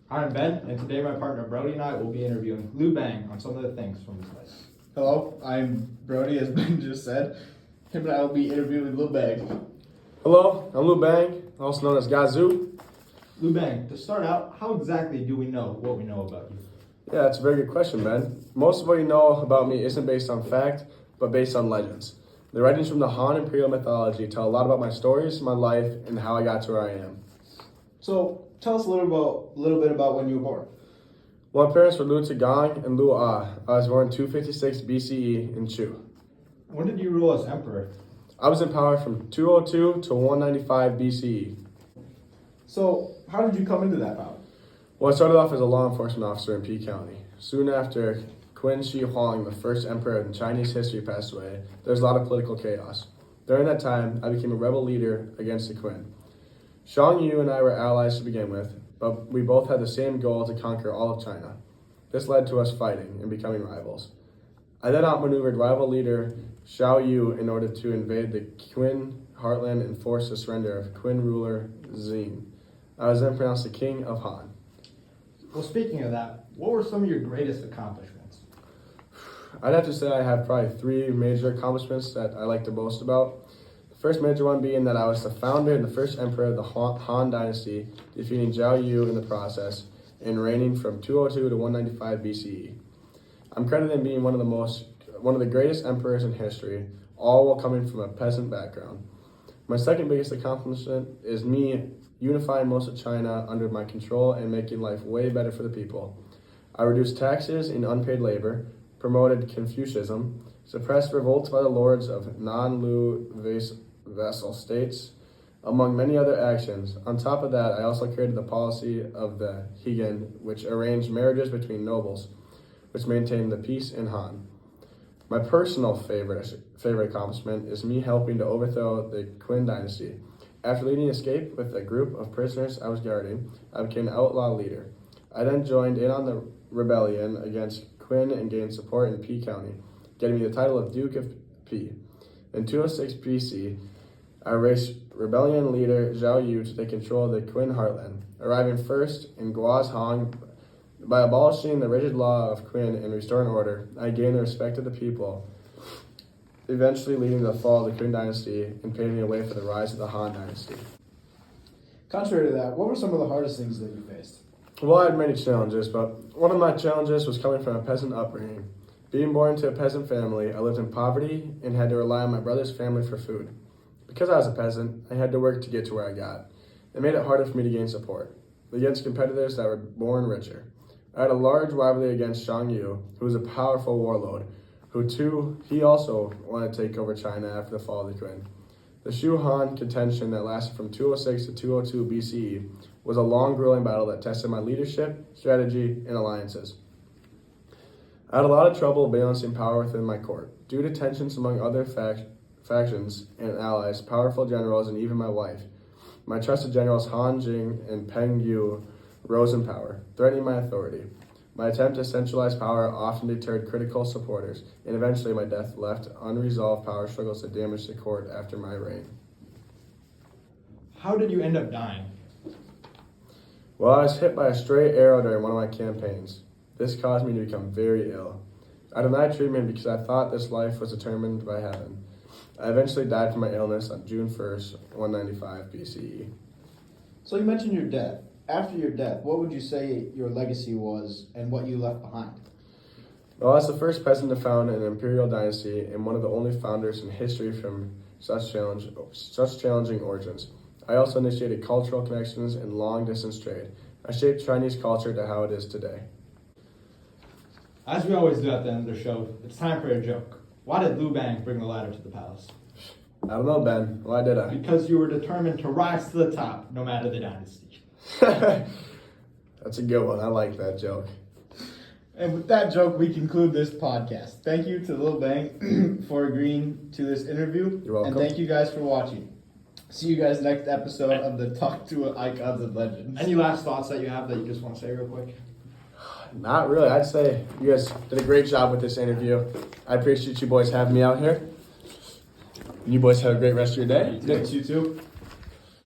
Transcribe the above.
I'm Ben, and today my partner Brody and I will be interviewing Liu Bang on some of the things from his life. Hello, I'm Brody, as Ben just said. Him and I will be interviewing Liu Bang. Hello, I'm Liu Bang, also known as Gazoo. Liu Bang, to start out, how exactly do we know what we know about you? Yeah, that's a very good question, Ben. Most of what you know about me isn't based on fact, but based on legends. The writings from the Han Imperial mythology tell a lot about my stories, my life, and how I got to where I am. So, tell us a little bit about when you were born. Well, my parents were Liu Zhigang and Liu Ah. I was born 256 BCE in Chu. When did you rule as emperor? I was in power from 202 to 195 BCE. So, how did you come into that power? Well, I started off as a law enforcement officer in P County. Soon after Qin Shi Huang, the first emperor in Chinese history, passed away, there was a lot of political chaos. During that time, I became a rebel leader against the Qin. Shang Yu and I were allies to begin with, but we both had the same goal to conquer all of China. This led to us fighting and becoming rivals. I then outmaneuvered rival leader Xiao Yu in order to invade the Qin heartland and force the surrender of Qin ruler Xin. I was then pronounced the King of Han. Well, speaking of that, what were some of your greatest accomplishments? I'd have to say I have probably three major accomplishments that I like to boast about. The first major one being that I was the founder and the first emperor of the Han Dynasty, defeating Zhao Yu in the process and reigning from 202 to 195 BCE. I'm credited in being one of the greatest emperors in history, all while coming from a peasant background. My second biggest accomplishment is me unifying most of China under my control and making life way better for the people. I reduced taxes and unpaid labor, promoted Confucianism, suppressed revolts by the lords of non-Lu vassal states, among many other actions. On top of that, I also created the policy of the Higan, which arranged marriages between nobles, which maintained the peace in Han. My personal favorite accomplishment is me helping to overthrow the Qin dynasty. After leading an escape with a group of prisoners I was guarding, I became an outlaw leader. I then joined in on the rebellion against Qin and gained support in P County, getting me the title of Duke of P. In 206 BC, I raced rebellion leader Zhao Yu to take control of the Qin heartland, arriving first in Guazhong. By abolishing the rigid law of Qin and restoring order, I gained the respect of the people, eventually leading to the fall of the Qin dynasty and paving the way for the rise of the Han dynasty. Contrary to that, what were some of the hardest things that you faced? Well, I had many challenges, but one of my challenges was coming from a peasant upbringing. Being born into a peasant family, I lived in poverty and had to rely on my brother's family for food. Because I was a peasant, I had to work to get to where I got. It made it harder for me to gain support against competitors that were born richer. I had a large rivalry against Shang Yu, who was a powerful warlord, he also wanted to take over China after the fall of the Qin. The Shu-Han contention that lasted from 206 to 202 BCE was a long, grueling battle that tested my leadership, strategy, and alliances. I had a lot of trouble balancing power within my court, due to tensions among other factions and allies, powerful generals, and even my wife. My trusted generals Han Jing and Peng Yu rose in power, threatening my authority. My attempt to centralize power often deterred critical supporters, and eventually my death left unresolved power struggles that damaged the court after my reign. How did you end up dying? Well, I was hit by a stray arrow during one of my campaigns. This caused me to become very ill. I denied treatment because I thought this life was determined by heaven. I eventually died from my illness on June 1st, 195 BCE. So you mentioned your death. After your death, what would you say your legacy was and what you left behind? Well, I was the first peasant to found an imperial dynasty and one of the only founders in history from such challenging origins. I also initiated cultural connections and long-distance trade. I shaped Chinese culture to how it is today. As we always do at the end of the show, it's time for a joke. Why did Liu Bang bring the ladder to the palace? I don't know, Ben. Why did I? Because you were determined to rise to the top, no matter the dynasty. That's a good one. I like that joke. And with that joke, we conclude this podcast. Thank you to Liu Bang for agreeing to this interview. You're welcome. And thank you guys for watching. See you guys next episode of the Talk to Icons and Legends. Any last thoughts that you have that you just want to say real quick? Not really. I'd say you guys did a great job with this interview. I appreciate you boys having me out here. You boys have a great rest of your day. You too.